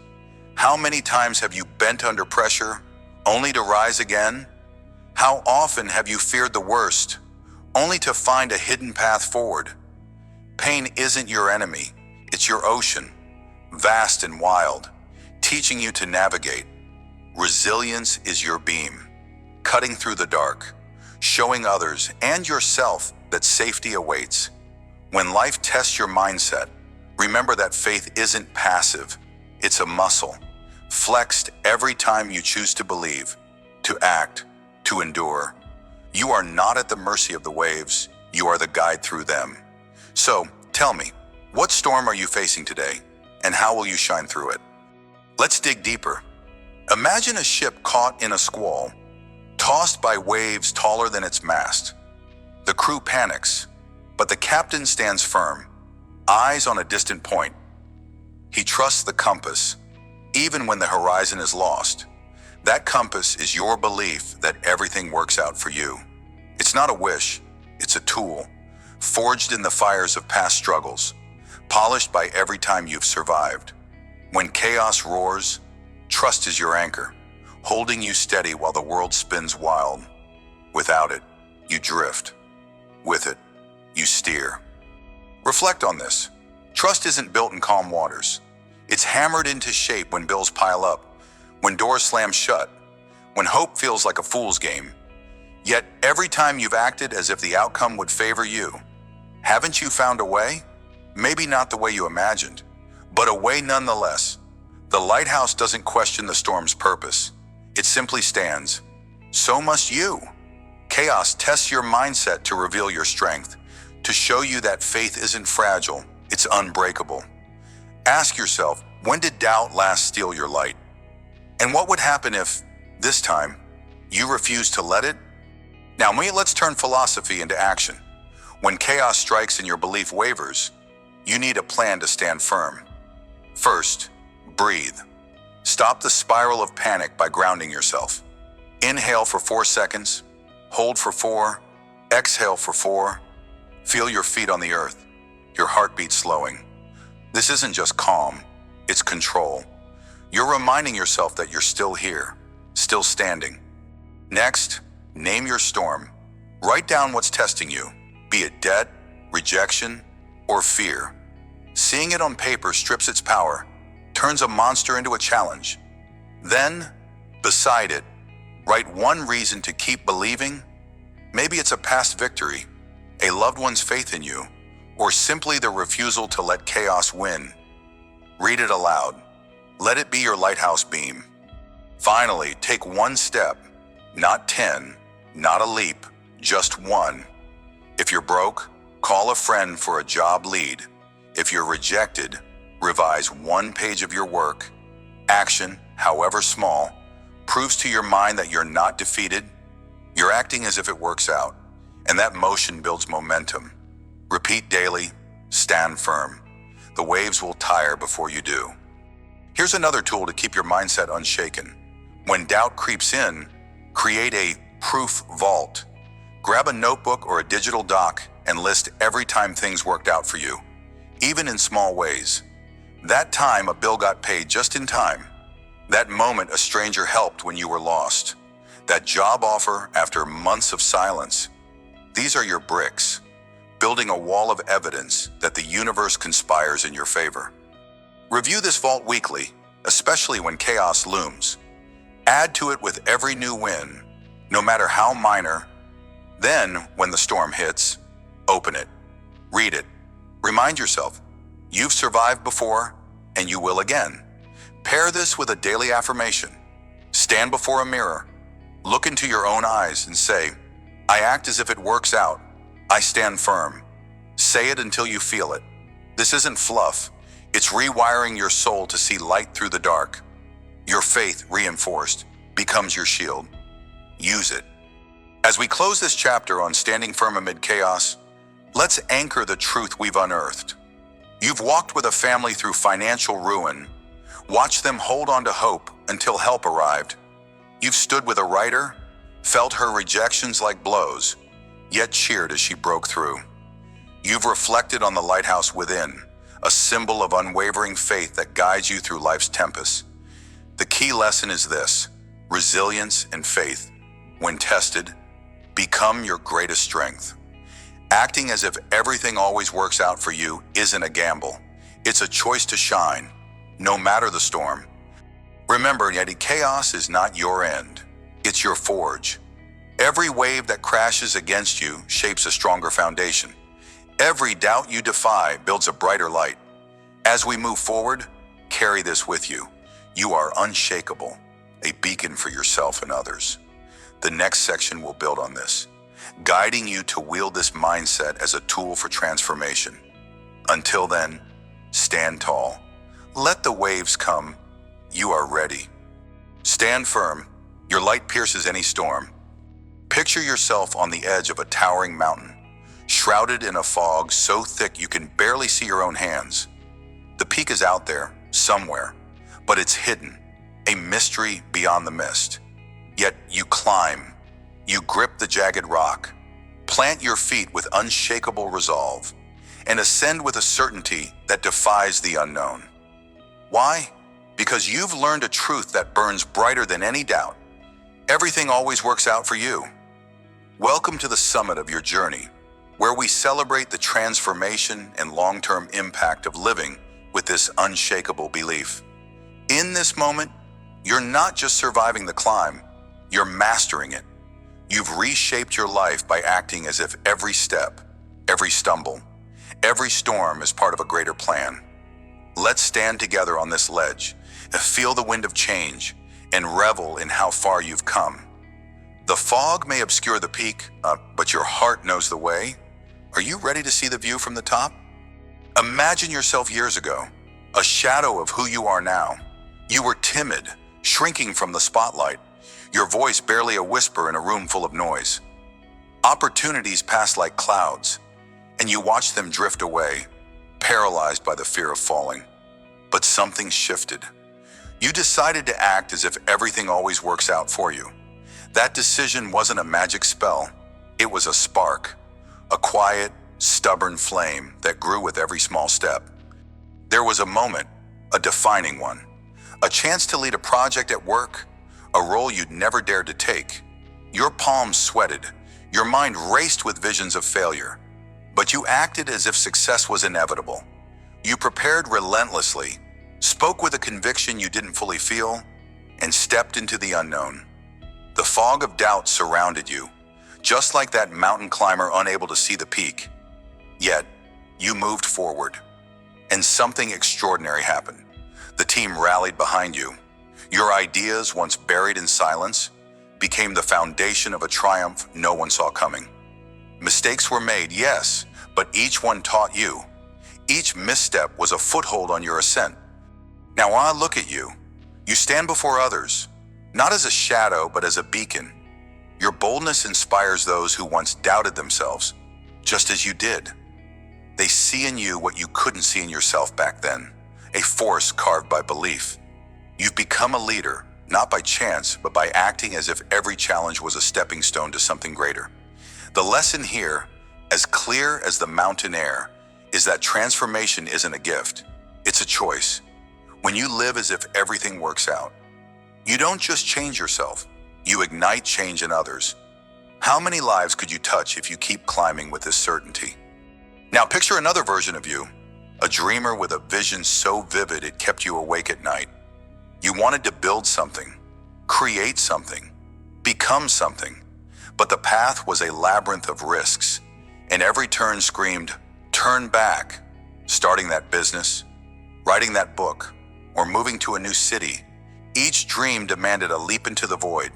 How many times have you bent under pressure, only to rise again? How often have you feared the worst, only to find a hidden path forward? Pain isn't your enemy, it's your ocean, vast and wild, teaching you to navigate. Resilience is your beam, cutting through the dark, showing others and yourself that safety awaits. When life tests your mindset, remember that faith isn't passive, it's a muscle, flexed every time you choose to believe, to act, to endure. You are not at the mercy of the waves, you are the guide through them. So, tell me, what storm are you facing today, and how will you shine through it? Let's dig deeper. Imagine a ship caught in a squall, tossed by waves taller than its mast. The crew panics, but the captain stands firm, eyes on a distant point. He trusts the compass, even when the horizon is lost. That compass is your belief that everything works out for you. It's not a wish, it's a tool, forged in the fires of past struggles, polished by every time you've survived. When chaos roars, trust is your anchor, holding you steady while the world spins wild. Without it, you drift. With it, you steer. Reflect on this. Trust isn't built in calm waters. It's hammered into shape when bills pile up, when doors slam shut, when hope feels like a fool's game. Yet every time you've acted as if the outcome would favor you, haven't you found a way? Maybe not the way you imagined, but a way nonetheless. The lighthouse doesn't question the storm's purpose. It simply stands. So must you. Chaos tests your mindset to reveal your strength, to show you that faith isn't fragile, it's unbreakable. Ask yourself, when did doubt last steal your light? And what would happen if, this time, you refuse to let it? Now, let's turn philosophy into action. When chaos strikes and your belief wavers, you need a plan to stand firm. First, breathe. Stop the spiral of panic by grounding yourself. Inhale for 4 seconds, hold for 4, exhale for 4. Feel your feet on the earth, your heartbeat slowing. This isn't just calm, it's control. You're reminding yourself that you're still here, still standing. Next, name your storm. Write down what's testing you, be it debt, rejection, or fear. Seeing it on paper strips its power, turns a monster into a challenge. Then, beside it, write one reason to keep believing. Maybe it's a past victory, a loved one's faith in you, or simply the refusal to let chaos win. Read it aloud. Let it be your lighthouse beam. Finally, take one step, not 10, not a leap, just one. If you're broke, call a friend for a job lead. If you're rejected, revise one page of your work. Action, however small, proves to your mind that you're not defeated. You're acting as if it works out, and that motion builds momentum. Repeat daily, stand firm. The waves will tire before you do. Here's another tool to keep your mindset unshaken. When doubt creeps in, create a proof vault. Grab a notebook or a digital doc and list every time things worked out for you, even in small ways. That time a bill got paid just in time. That moment a stranger helped when you were lost. That job offer after months of silence. These are your bricks, building a wall of evidence that the universe conspires in your favor. Review this vault weekly, especially when chaos looms. Add to it with every new win, no matter how minor. Then, when the storm hits, open it, read it. Remind yourself, you've survived before, and you will again. Pair this with a daily affirmation. Stand before a mirror, look into your own eyes and say, I act as if it works out. I stand firm. Say it until you feel it. This isn't fluff. It's rewiring your soul to see light through the dark. Your faith, reinforced, becomes your shield. Use it. As we close this chapter on standing firm amid chaos, let's anchor the truth we've unearthed. You've walked with a family through financial ruin, watched them hold on to hope until help arrived. You've stood with a writer, felt her rejections like blows, yet cheered as she broke through. You've reflected on the lighthouse within, a symbol of unwavering faith that guides you through life's tempests. The key lesson is this: resilience and faith, when tested, become your greatest strength. Acting as if everything always works out for you isn't a gamble. It's a choice to shine, no matter the storm. Remember, yet chaos is not your end. It's your forge. Every wave that crashes against you shapes a stronger foundation. Every doubt you defy builds a brighter light. As we move forward, carry this with you. You are unshakable, a beacon for yourself and others. The next section will build on this, guiding you to wield this mindset as a tool for transformation. Until then, stand tall. Let the waves come. You are ready. Stand firm. Your light pierces any storm. Picture yourself on the edge of a towering mountain, shrouded in a fog so thick you can barely see your own hands. The peak is out there, somewhere, but it's hidden, a mystery beyond the mist. Yet you climb, you grip the jagged rock, plant your feet with unshakable resolve, and ascend with a certainty that defies the unknown. Why? Because you've learned a truth that burns brighter than any doubt. Everything always works out for you. Welcome to the summit of your journey, where we celebrate the transformation and long-term impact of living with this unshakable belief. In this moment, you're not just surviving the climb, you're mastering it. You've reshaped your life by acting as if every step, every stumble, every storm is part of a greater plan. Let's stand together on this ledge, feel the wind of change, and revel in how far you've come. The fog may obscure the peak, but your heart knows the way. Are you ready to see the view from the top? Imagine yourself years ago, a shadow of who you are now. You were timid, shrinking from the spotlight, your voice barely a whisper in a room full of noise. Opportunities passed like clouds, and you watched them drift away, paralyzed by the fear of falling. But something shifted. You decided to act as if everything always works out for you. That decision wasn't a magic spell. It was a spark, a quiet, stubborn flame that grew with every small step. There was a moment, a defining one, a chance to lead a project at work, a role you'd never dared to take. Your palms sweated, your mind raced with visions of failure, but you acted as if success was inevitable. You prepared relentlessly, spoke with a conviction you didn't fully feel, and stepped into the unknown. The fog of doubt surrounded you, just like that mountain climber unable to see the peak. Yet, you moved forward, and something extraordinary happened. The team rallied behind you. Your ideas, once buried in silence, became the foundation of a triumph no one saw coming. Mistakes were made, yes, but each one taught you. Each misstep was a foothold on your ascent. Now I look at you. You stand before others, not as a shadow, but as a beacon. Your boldness inspires those who once doubted themselves, just as you did. They see in you what you couldn't see in yourself back then, a force carved by belief. You've become a leader, not by chance, but by acting as if every challenge was a stepping stone to something greater. The lesson here, as clear as the mountain air, is that transformation isn't a gift, it's a choice. When you live as if everything works out, you don't just change yourself, you ignite change in others. How many lives could you touch if you keep climbing with this certainty? Now picture another version of you, a dreamer with a vision so vivid it kept you awake at night. You wanted to build something, create something, become something, but the path was a labyrinth of risks, and every turn screamed, turn back. Starting that business, writing that book, or moving to a new city, each dream demanded a leap into the void.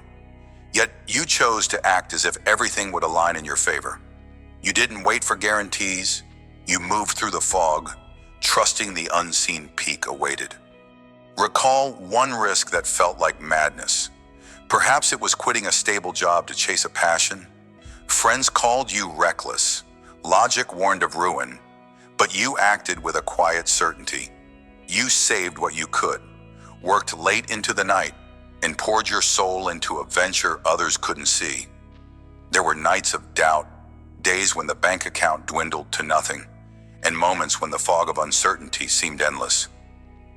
Yet you chose to act as if everything would align in your favor. You didn't wait for guarantees, you moved through the fog, trusting the unseen peak awaited. Recall one risk that felt like madness. Perhaps it was quitting a stable job to chase a passion. Friends called you reckless. Logic warned of ruin. But you acted with a quiet certainty. You saved what you could, worked late into the night, and poured your soul into a venture others couldn't see. There were nights of doubt, days when the bank account dwindled to nothing, and moments when the fog of uncertainty seemed endless.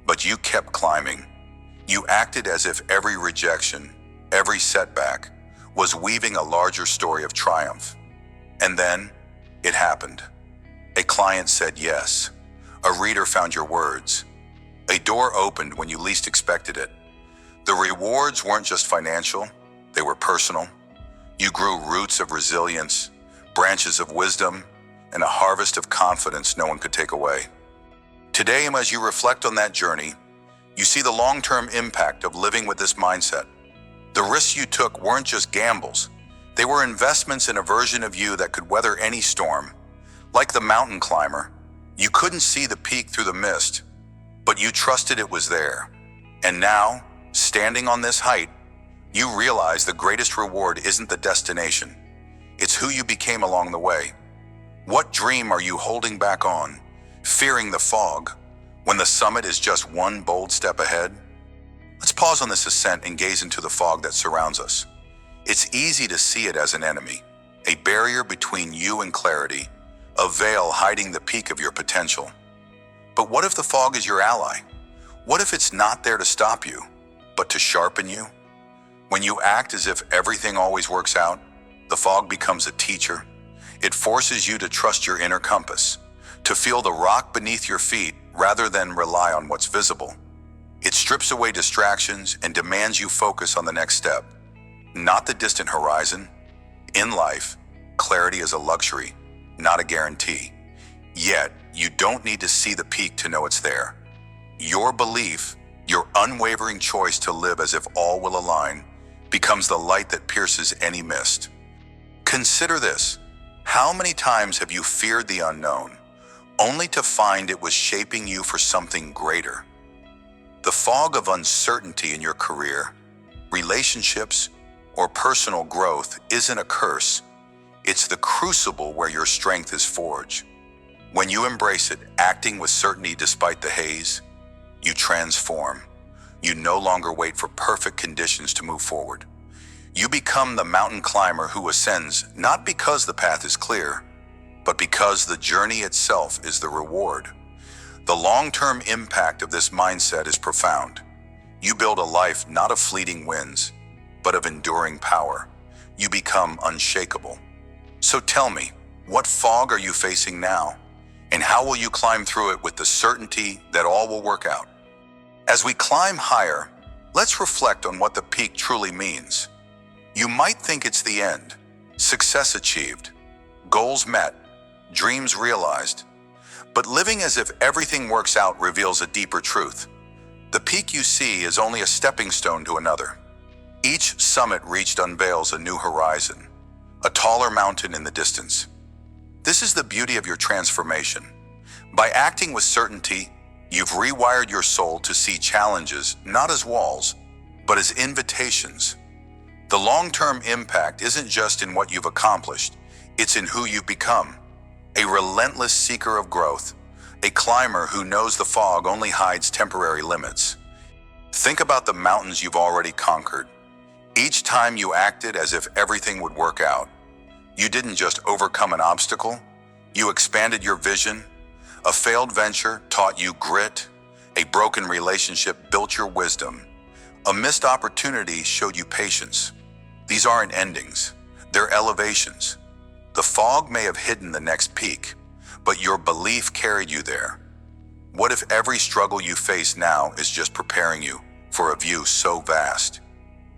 But you kept climbing. You acted as if every rejection, every setback, was weaving a larger story of triumph. And then, it happened. A client said yes. A reader found your words. A door opened when you least expected it. The rewards weren't just financial, they were personal. You grew roots of resilience, branches of wisdom, and a harvest of confidence no one could take away. Today, as you reflect on that journey, you see the long-term impact of living with this mindset. The risks you took weren't just gambles. They were investments in a version of you that could weather any storm. Like the mountain climber, you couldn't see the peak through the mist, but you trusted it was there. And now, standing on this height, you realize the greatest reward isn't the destination. It's who you became along the way. What dream are you holding back on, fearing the fog, when the summit is just one bold step ahead? Let's pause on this ascent and gaze into the fog that surrounds us. It's easy to see it as an enemy, a barrier between you and clarity, a veil hiding the peak of your potential. But what if the fog is your ally? What if it's not there to stop you, but to sharpen you? When you act as if everything always works out, the fog becomes a teacher. It forces you to trust your inner compass, to feel the rock beneath your feet rather than rely on what's visible. It strips away distractions and demands you focus on the next step, not the distant horizon, In life, clarity is a luxury, not a guarantee. Yet, you don't need to see the peak to know it's there. Your belief, your unwavering choice to live as if all will align, becomes the light that pierces any mist. Consider this. How many times have you feared the unknown, only to find it was shaping you for something greater? The fog of uncertainty in your career, relationships, or personal growth isn't a curse. It's the crucible where your strength is forged. When you embrace it, acting with certainty despite the haze, you transform. You no longer wait for perfect conditions to move forward. You become the mountain climber who ascends not because the path is clear, but because the journey itself is the reward. The long-term impact of this mindset is profound. You build a life not of fleeting wins, but of enduring power. You become unshakable. So tell me, what fog are you facing now? And how will you climb through it with the certainty that all will work out? As we climb higher, let's reflect on what the peak truly means. You might think it's the end, success achieved, goals met, dreams realized. But living as if everything works out reveals a deeper truth. The peak you see is only a stepping stone to another. Each summit reached unveils a new horizon, a taller mountain in the distance. This is the beauty of your transformation. By acting with certainty, you've rewired your soul to see challenges not as walls, but as invitations. The long-term impact isn't just in what you've accomplished, it's in who you've become. A relentless seeker of growth, a climber who knows the fog only hides temporary limits. Think about the mountains you've already conquered. Each time you acted as if everything would work out, you didn't just overcome an obstacle, you expanded your vision. A failed venture taught you grit, a broken relationship built your wisdom, a missed opportunity showed you patience. These aren't endings, they're elevations. The fog may have hidden the next peak, but your belief carried you there. What if every struggle you face now is just preparing you for a view so vast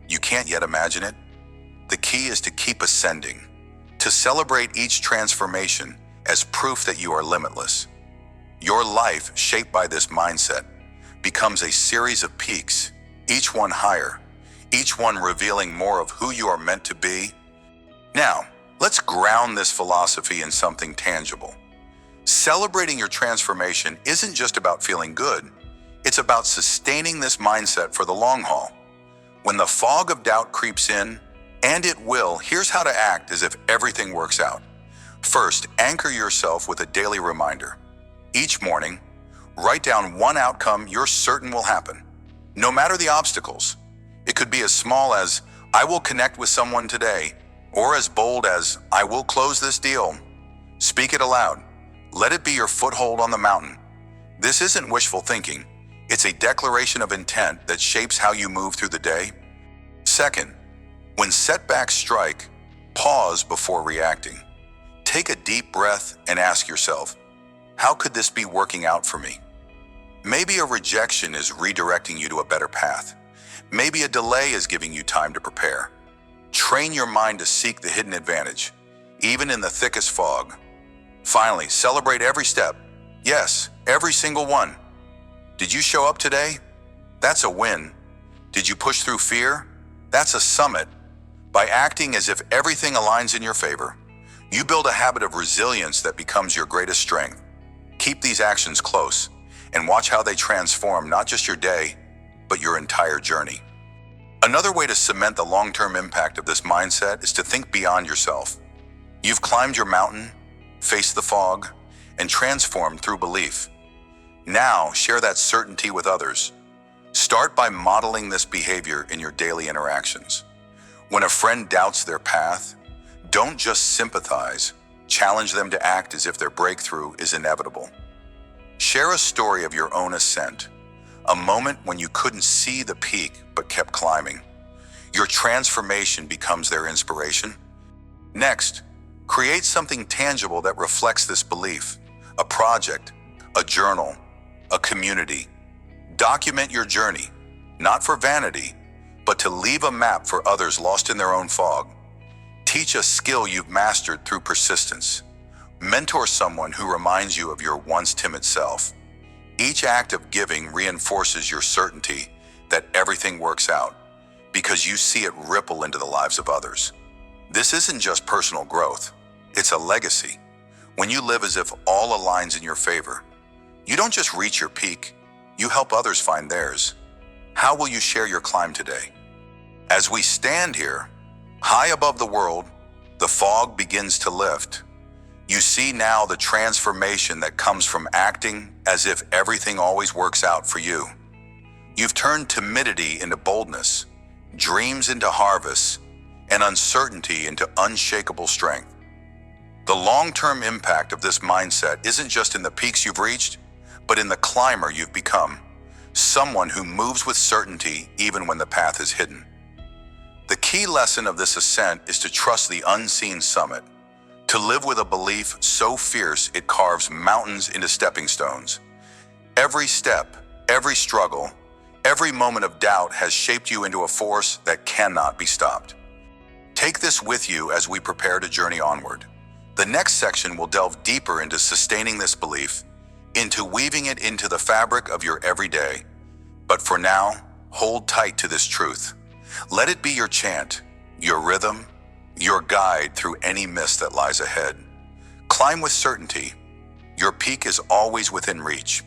you can't yet imagine it? The key is to keep ascending, to celebrate each transformation as proof that you are limitless. Your life, shaped by this mindset, becomes a series of peaks, each one higher, each one revealing more of who you are meant to be. Now, let's ground this philosophy in something tangible. Celebrating your transformation isn't just about feeling good, it's about sustaining this mindset for the long haul. When the fog of doubt creeps in, and it will, here's how to act as if everything works out. First, anchor yourself with a daily reminder. Each morning, write down one outcome you're certain will happen, no matter the obstacles. It could be as small as, I will connect with someone today, or as bold as, I will close this deal. Speak it aloud. Let it be your foothold on the mountain. This isn't wishful thinking. It's a declaration of intent that shapes how you move through the day. Second, when setbacks strike, pause before reacting. Take a deep breath and ask yourself, how could this be working out for me? Maybe a rejection is redirecting you to a better path. Maybe a delay is giving you time to prepare. Train your mind to seek the hidden advantage, even in the thickest fog. Finally, celebrate every step. Yes, every single one. Did you show up today? That's a win. Did you push through fear? That's a summit. By acting as if everything aligns in your favor, you build a habit of resilience that becomes your greatest strength. Keep these actions close and watch how they transform not just your day, but your entire journey. Another way to cement the long-term impact of this mindset is to think beyond yourself. You've climbed your mountain, faced the fog, and transformed through belief. Now, share that certainty with others. Start by modeling this behavior in your daily interactions. When a friend doubts their path, don't just sympathize, challenge them to act as if their breakthrough is inevitable. Share a story of your own ascent, a moment when you couldn't see the peak but kept climbing. Your transformation becomes their inspiration. Next, create something tangible that reflects this belief, a project, a journal, a community. Document your journey, not for vanity, but to leave a map for others lost in their own fog. Teach a skill you've mastered through persistence. Mentor someone who reminds you of your once timid self. Each act of giving reinforces your certainty that everything works out because you see it ripple into the lives of others. This isn't just personal growth, it's a legacy. When you live as if all aligns in your favor, you don't just reach your peak, you help others find theirs. How will you share your climb today? As we stand here, high above the world, the fog begins to lift. You see now the transformation that comes from acting as if everything always works out for you. You've turned timidity into boldness, dreams into harvests, and uncertainty into unshakable strength. The long-term impact of this mindset isn't just in the peaks you've reached, but in the climber you've become, someone who moves with certainty even when the path is hidden. The key lesson of this ascent is to trust the unseen summit, to live with a belief so fierce it carves mountains into stepping stones. Every step, every struggle, every moment of doubt has shaped you into a force that cannot be stopped. Take this with you as we prepare to journey onward. The next section will delve deeper into sustaining this belief, into weaving it into the fabric of your everyday. But for now, hold tight to this truth. Let it be your chant, your rhythm, your guide through any mist that lies ahead. Climb with certainty. Your peak is always within reach.